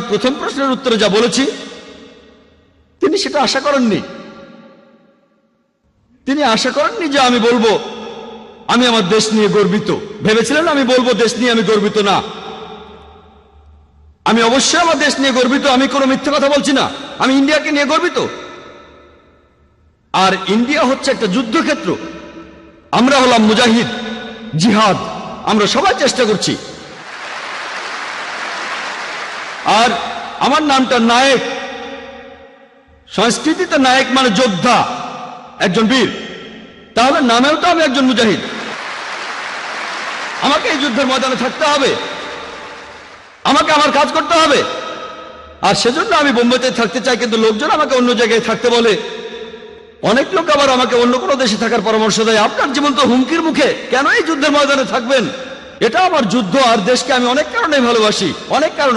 প্রথম প্রশ্নের উত্তরে যা বলেছি তিনি সেটা আশা করেননি। তিনি আশা করেননি যে আমি বলবো আমি আমার দেশ নিয়ে গর্বিত। ভেবেছিলেন আমি বলবো দেশ নিয়ে আমি গর্বিত না। আমি অবশ্যই আমার দেশ নিয়ে গর্বিত, আমি কোনো মিথ্যে কথা বলছি না। আমি ইন্ডিয়াকে নিয়ে গর্বিত। আর ইন্ডিয়া হচ্ছে একটা যুদ্ধক্ষেত্র। আমরা হলাম মুজাহিদ, জিহাদ, আমরা সবাই চেষ্টা করছি। আর আমার নামটা নায়েক। সংস্কৃতিতে নায়েক মানে যোদ্ধা, একজন বীর। তাহলে নামেও তো আমি একজন মুজাহিদ। আমাকে এই যুদ্ধের ময়দানে থাকতে হবে, আমাকে আমার কাজ করতে হবে। আর সেজন্য আমি বোম্বেতে থাকতে চাই, কিন্তু লোকজন আমাকে অন্য জায়গায় থাকতে বলে। অনেক লোক আবার আমাকে অন্য কোনো দেশে থাকার পরামর্শ দেয়। আপনার জীবন তো হুমকির মুখে, কেন এই যুদ্ধের ময়দানে থাকবেন? এটা আমার যুদ্ধ। আর দেশকে আমি অনেক কারণে ভালোবাসি, অনেক কারণে।